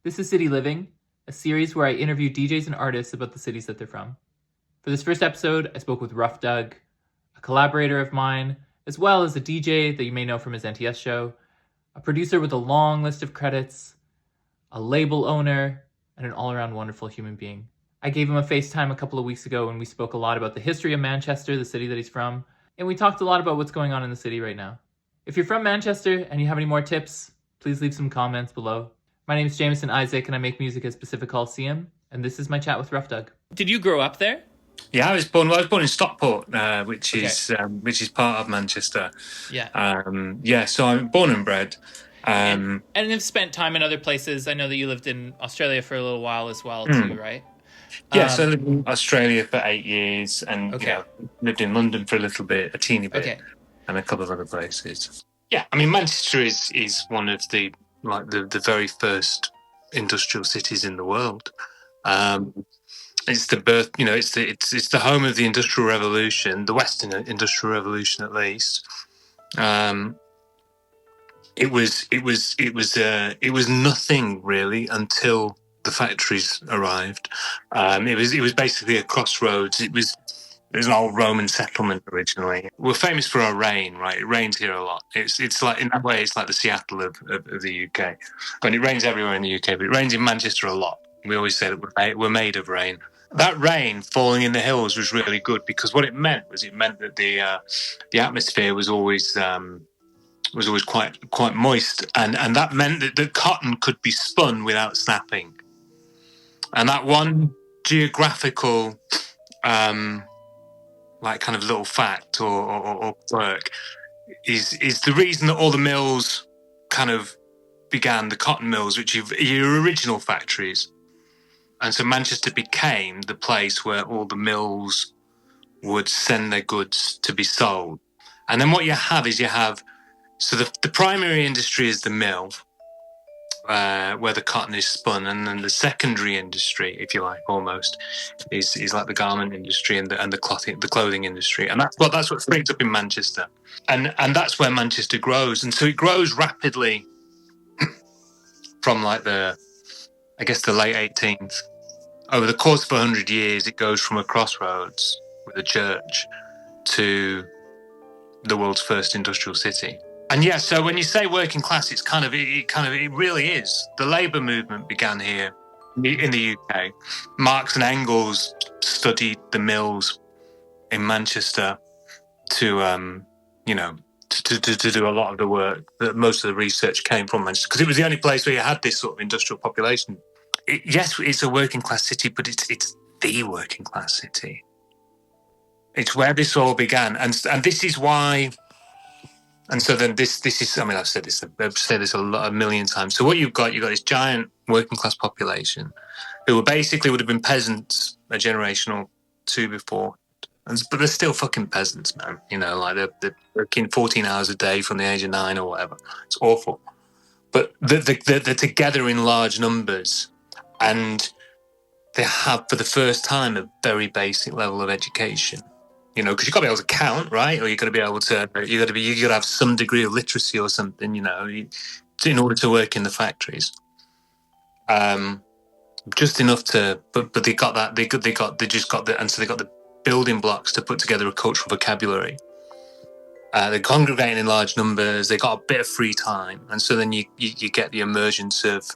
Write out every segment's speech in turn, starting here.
This is City Living, a series where I interview DJs and artists about the cities that they're from. For this first episode, I spoke with Ruf Dug, a collaborator of mine, as well as a DJ that you may know from his NTS show, a producer with a long list of credits, a label owner, and an all-around wonderful human being. I gave him a FaceTime a couple of weeks ago and we spoke a lot about the history of Manchester, the city that he's from, and we talked a lot about what's going on in the city right now. If you're from Manchester and you have any more tips, please leave some comments below. My name is Jameson Isaac and I make music as Pacific Coliseum, and this is my chat with Ruf Dug. Did you grow up there? Yeah, I was born in Stockport, which is part of Manchester. Yeah. So I'm born and bred. And have spent time in other places. I know that you lived in Australia for a little while as well, too, right? Yeah, so I lived in Australia for 8 years and lived in London for a little bit, a teeny bit, and a couple of other places. Yeah, I mean, Manchester is one of the very first industrial cities in the world. It's the birth, it's the home of the Industrial Revolution, the Western Industrial Revolution, at least. It was nothing really until the factories arrived. It was basically a crossroads. It was an old Roman settlement originally. We're famous for our rain, right? It rains here a lot. It's like, in that way, it's like the Seattle of the UK. I mean, it rains everywhere in the UK, but it rains in Manchester a lot. We always say that we're made of rain. That rain falling in the hills was really good because what it meant that the atmosphere was always quite moist, and that meant that the cotton could be spun without snapping. And that one geographical kind of little fact or quirk is the reason that all the mills kind of began, the cotton mills, which are your original factories. And so Manchester became the place where all the mills would send their goods to be sold. And then what you have, so the primary industry is the mill, where the cotton is spun, and then the secondary industry, if you like, almost, is like the garment industry and the clothing industry. And that's what springs up in Manchester. And that's where Manchester grows. And so it grows rapidly from the late 18th. Over the course of 100 years, it goes from a crossroads with a church to the world's first industrial city. And yeah, so when you say working class, it really is. The labour movement began here in the UK. Marx and Engels studied the mills in Manchester to do a lot of the work. That most of the research came from Manchester because it was the only place where you had this sort of industrial population. Yes, it's a working class city, but it's the working class city. It's where this all began, and this is why. And so then this is, I mean, I've said this a million times. So what you've got this giant working class population who would have been peasants a generation or two before. But they're still fucking peasants, man. They're working 14 hours a day from the age of 9 or whatever. It's awful. But they're together in large numbers, and they have, for the first time, a very basic level of education. Because you've got to be able to count, right? Or you've got to be able to, you got to have some degree of literacy or something, in order to work in the factories. Just enough to, but they got that, and so they got the building blocks to put together a cultural vocabulary. They're congregating in large numbers. They got a bit of free time, and so then you get the emergence of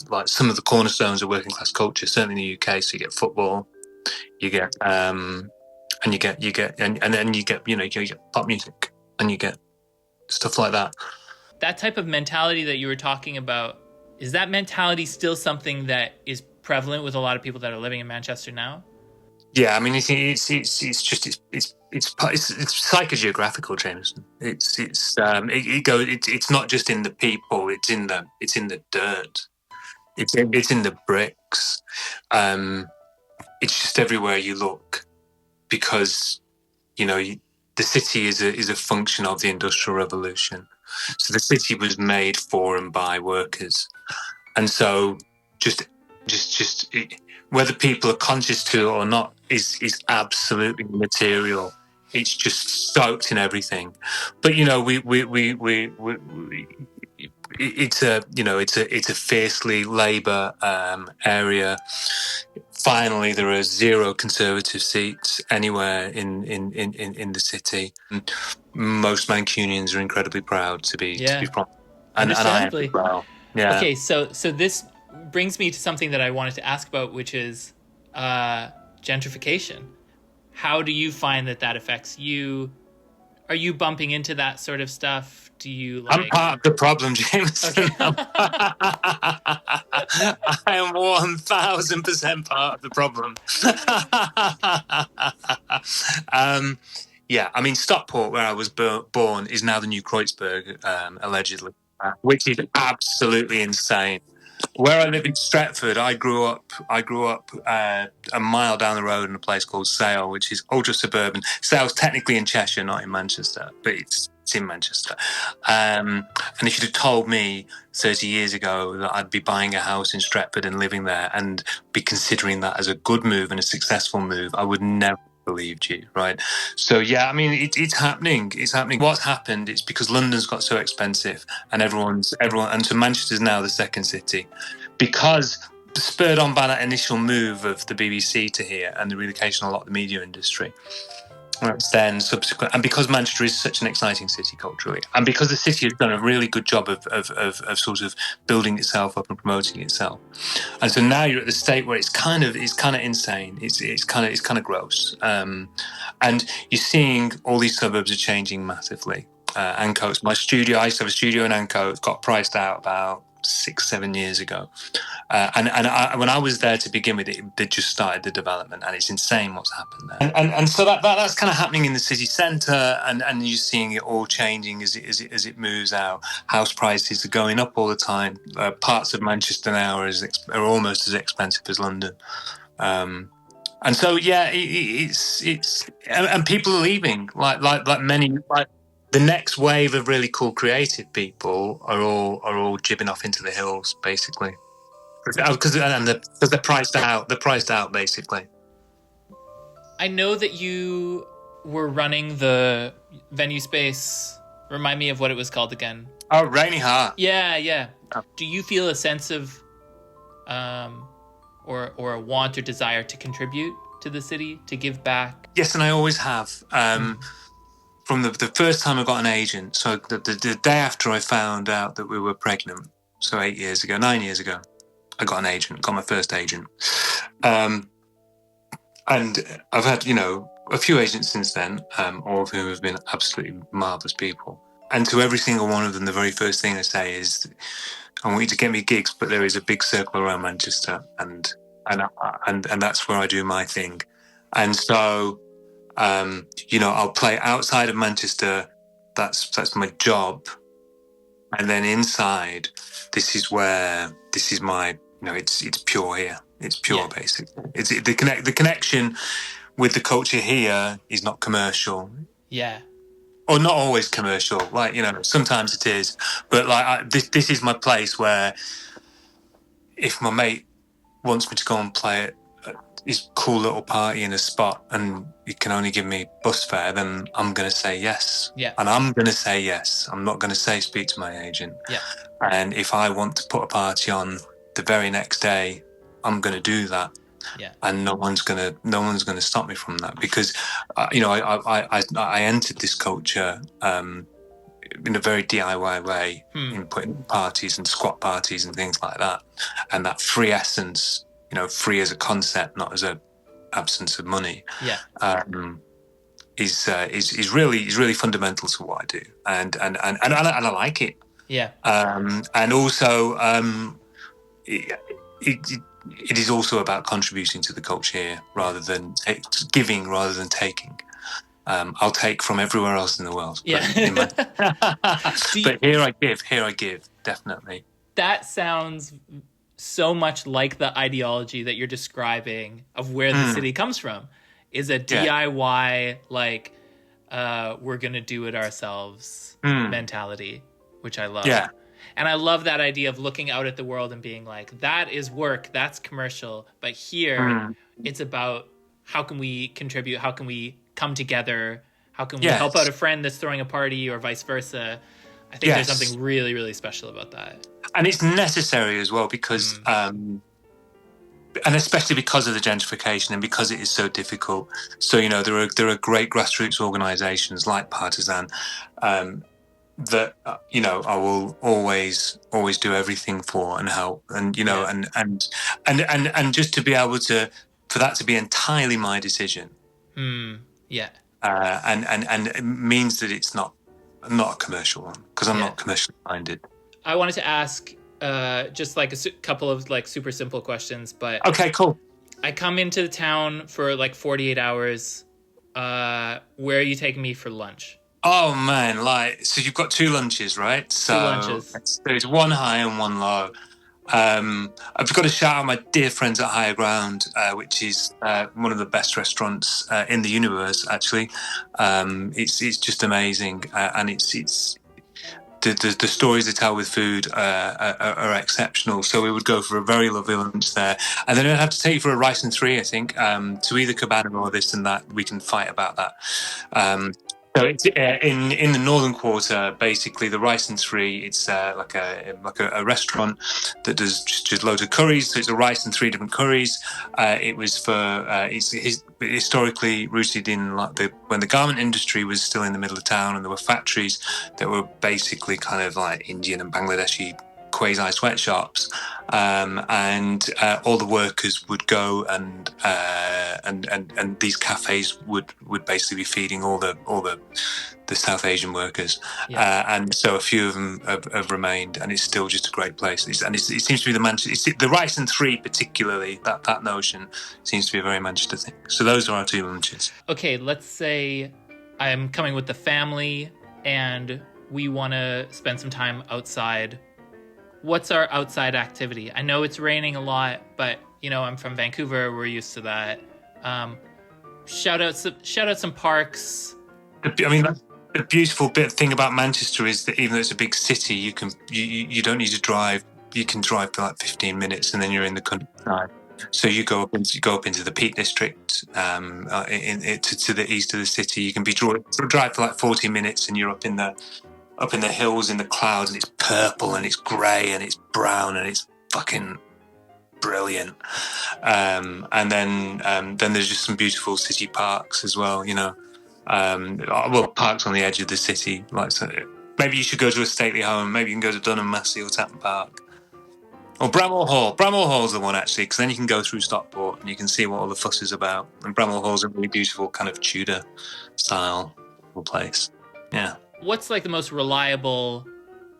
like some of the cornerstones of working class culture, certainly in the UK. So you get football, you get and you get pop music, and you get stuff like that. That type of mentality that you were talking about, is that mentality still something that is prevalent with a lot of people that are living in Manchester now? Yeah, I mean, it's psychogeographical, Jameson. It's not just in the people. It's in the dirt. It's in the bricks. It's just everywhere you look. Because, the city is a function of the Industrial Revolution. So the city was made for and by workers. And so just whether people are conscious to it or not is absolutely material. It's just soaked in everything. But, it's a it's a fiercely Labour area. Finally, there are 0 Conservative seats anywhere in the city. And most Mancunians are incredibly proud to be from, and I am as well. Yeah. Okay, so this brings me to something that I wanted to ask about, which is gentrification. How do you find that affects you? Are you bumping into that sort of stuff? Do you like... I'm part of the problem, Jameson. Okay. I am 1000% part of the problem. Yeah, I mean, Stockport, where I was born, is now the new Kreuzberg, allegedly, which is absolutely insane. Where I live in Stretford, I grew up a mile down the road in a place called Sale, which is ultra suburban. Sale's technically in Cheshire, not in Manchester, but it's in Manchester. And if you'd have told me 30 years ago that I'd be buying a house in Stretford and living there and be considering that as a good move and a successful move, I would never believed you, right? So yeah, I mean, it's happening. It's happening. What's happened is because London's got so expensive, and everyone, and so Manchester's now the second city, because spurred on by that initial move of the BBC to here and the relocation of a lot of the media industry. Then subsequent, and because Manchester is such an exciting city culturally, and because the city has done a really good job of sort of building itself up and promoting itself, and so now you're at the state where it's kind of insane. It's kind of gross, and you're seeing all these suburbs are changing massively. Ancoats, my studio, I used to have a studio in Ancoats, got priced out about 6-7 years ago. And when I was there to begin with, they just started the development, and it's insane what's happened there. And so that's kind of happening in the city centre, and you're seeing it all changing as it moves out. House prices are going up all the time. Parts of Manchester now are almost as expensive as London. And so yeah, it's and people are leaving like many. The next wave of really cool creative people are all jibbing off into the hills, basically, because they're priced out. They're priced out, basically. I know that you were running the venue space. Remind me of what it was called again. Oh, Rainy Heart. Yeah. Oh. Do you feel a sense of, or a want or desire to contribute to the city, to give back? Yes, and I always have. From the first time I got an agent, so the day after I found out that we were pregnant, so 9 years ago, I got an agent, got my first agent. And I've had, a few agents since then, all of whom have been absolutely marvellous people. And to every single one of them, the very first thing I say is, I want you to get me gigs, but there is a big circle around Manchester, and that's where I do my thing. And so, I'll play outside of Manchester. That's my job. And then inside, this is my, it's pure here. It's pure, basically. It's the connection with the culture here is not commercial. Yeah. Or not always commercial. Sometimes it is. But this is my place where if my mate wants me to go and play at his cool little party in a spot and you can only give me bus fare, then I'm going to say yes. Yeah. And I'm going to say yes. I'm not going to say speak to my agent. Yeah. And if I want to put a party on the very next day, I'm going to do that. Yeah. And no one's going to stop me from that, because I entered this culture in a very DIY way, in putting parties and squat parties and things like that, and that free essence. Free as a concept, not as a absence of money. Yeah, is really fundamental to what I do, and I like it. Yeah, and also it is also about contributing to the culture here, rather than giving, rather than taking. I'll take from everywhere else in the world. Yeah, but here I give, definitely. That sounds so much like the ideology that you're describing of where the city comes from, is a DIY, we're going to do it ourselves mentality, which I love. Yeah. And I love that idea of looking out at the world and being like, that is work, that's commercial. But here it's about, how can we contribute? How can we come together? How can we help out a friend that's throwing a party, or vice versa? I think there's something really, really special about that. And it's necessary as well because, and especially because of the gentrification and because it is so difficult. So, you know, there are great grassroots organisations like Partisan that, you know, I will always do everything for and help. And, you know, and just to be able to, for that to be entirely my decision. Yeah. And it means that it's not a commercial one because I'm not commercially minded. I wanted to ask just like a couple of like super simple questions, but okay, cool. I come into the town for like 48 hours. Where are you taking me for lunch? Oh man, like, so you've got 2 lunches, right? So 2 lunches. There's one high and one low. I've got to shout out my dear friends at Higher Ground, which is one of the best restaurants in the universe. Actually, it's just amazing, and it's the stories they tell with food are exceptional. So we would go for a very lovely lunch there, and then I'd have to take you for a rice and 3, I think, to either Cabana or this and that. We can fight about that. So it's in the northern quarter. Basically, the Rice and 3. It's like a restaurant that does just loads of curries. So it's a rice and 3 different curries. It was for it's historically rooted in like when the garment industry was still in the middle of town, and there were factories that were basically kind of like Indian and Bangladeshi quasi sweatshops, and all the workers would go and these cafes would basically be feeding all the South Asian workers, and so a few of them have remained, and it's still just a great place. It seems to be the Rice and 3 particularly, that notion seems to be a very Manchester thing. So those are our 2 lunches. Okay, let's say I'm coming with the family and we want to spend some time outside. What's our outside activity? I know it's raining a lot, but you know, I'm from Vancouver. We're used to that. Shout out some parks. I mean, the beautiful thing about Manchester is that even though it's a big city, you don't need to drive. You can drive for like 15 minutes, and then you're in the countryside. So you go up into the Peak District, to the east of the city. You can drive for like 40 minutes, and you're up in the hills in the clouds, and it's purple and it's grey and it's brown and it's fucking brilliant. And then there's just some beautiful city parks as well, you know. Parks on the edge of the city. Like, so maybe you should go to a stately home. Maybe you can go to Dunham Massey or Tatton Park. Or Bramall Hall. Bramall Hall's the one, actually, because then you can go through Stockport and you can see what all the fuss is about. And Bramall Hall's a really beautiful kind of Tudor style place. Yeah. What's like the most reliable,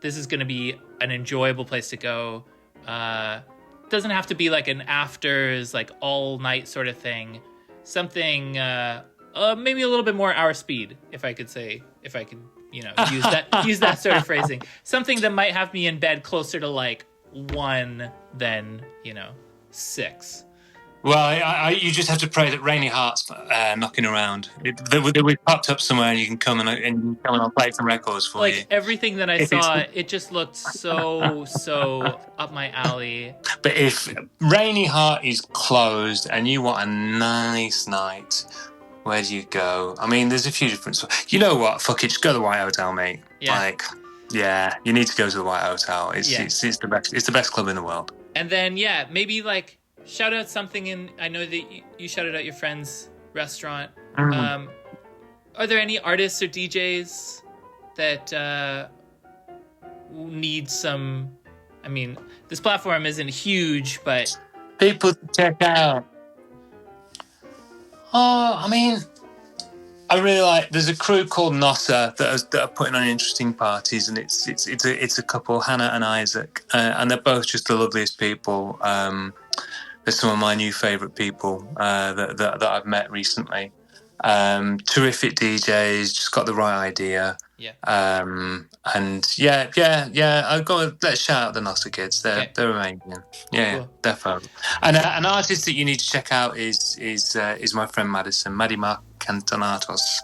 this is going to be an enjoyable place to go? Doesn't have to be like an afters, like all night sort of thing. Something, maybe a little bit more our speed, if I could, you know, use that sort of phrasing. Something that might have me in bed closer to like 1 than, you know, 6. Well, you just have to pray that Rainy Heart's knocking around. We popped up somewhere, and you can come and I'll play some records for you. Like everything that I saw, it just looked so up my alley. But if Rainy Heart is closed and you want a nice night, where do you go? I mean, there's a few different. You know what? Fuck it, just go to the White Hotel, mate. Yeah. Like, yeah, you need to go to the White Hotel. It's the best. It's the best club in the world. And then maybe like. Shout out something I know that you shouted out your friend's restaurant. Mm. Are there any artists or DJs that need some... I mean, this platform isn't huge, but... People to check out. Oh, I mean, I really like... There's a crew called Nossa that are putting on interesting parties, and it's a couple, Hannah and Isaac, and they're both just the loveliest people. They're some of my new favourite people that I've met recently. Terrific DJs, just got the right idea. Yeah. I've got. Let's shout out the Nossa kids. They're amazing. Yeah, cool. Defo. And an artist that you need to check out is my friend Madison, Maddie Cantanatos,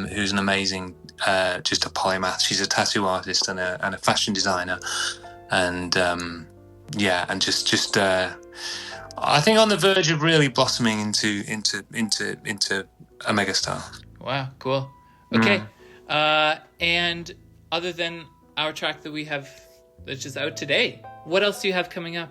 who's an amazing, just a polymath. She's a tattoo artist and a fashion designer, and just. I think on the verge of really blossoming into a megastar. Wow, cool. Okay. And other than our track that we have that's just out today? What else do you have coming up?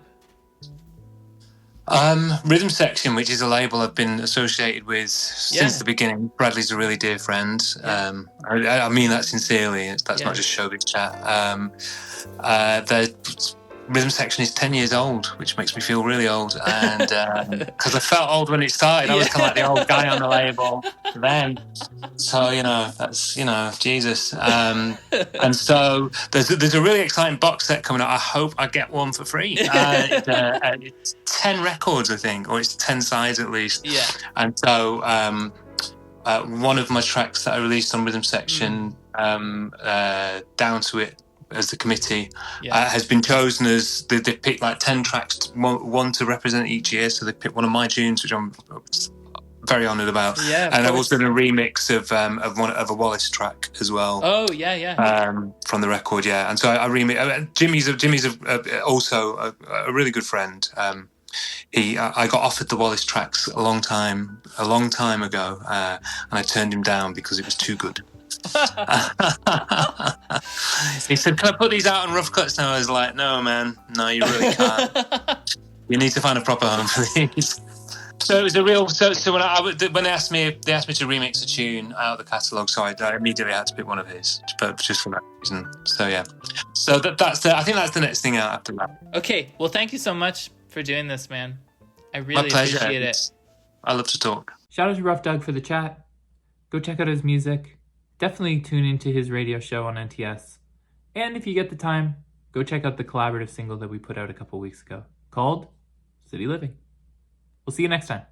Rhythm Section, which is a label I've been associated with since the beginning. Bradley's a really dear friend. I mean that sincerely. That's not just showbiz chat. The Rhythm Section is 10 years old, which makes me feel really old. And because I felt old when it started, I was kind of like the old guy on the label then. So, that's, Jesus. And so there's a really exciting box set coming out. I hope I get one for free. It's 10 records, I think, or it's 10 sides at least. Yeah. And so one of my tracks that I released on Rhythm Section, Down to It, as the committee, has been chosen as they picked like 10 tracks, one to represent each year. So they picked one of my tunes, which I'm very honoured about. Yeah, and I've also done a remix of a Wallace track as well. Oh yeah. From the record, yeah. And so I remix. Jimmy's also a really good friend. I got offered the Wallace tracks a long time ago, and I turned him down because it was too good. He said, "Can I put these out on Rough Cuts now?" I was like, "No, man, no, you really can't. You need to find a proper home for these." So it was a real. So when they asked me to remix a tune out of the catalogue, so I immediately had to pick one of his, but just for that reason. So yeah. So I think that's the next thing out after that. Okay, well, thank you so much for doing this, man. I really My pleasure. appreciate it. I love to talk. Shout out to Ruf Dug for the chat. Go check out his music. Definitely tune into his radio show on NTS. And if you get the time, go check out the collaborative single that we put out a couple weeks ago called City Living. We'll see you next time.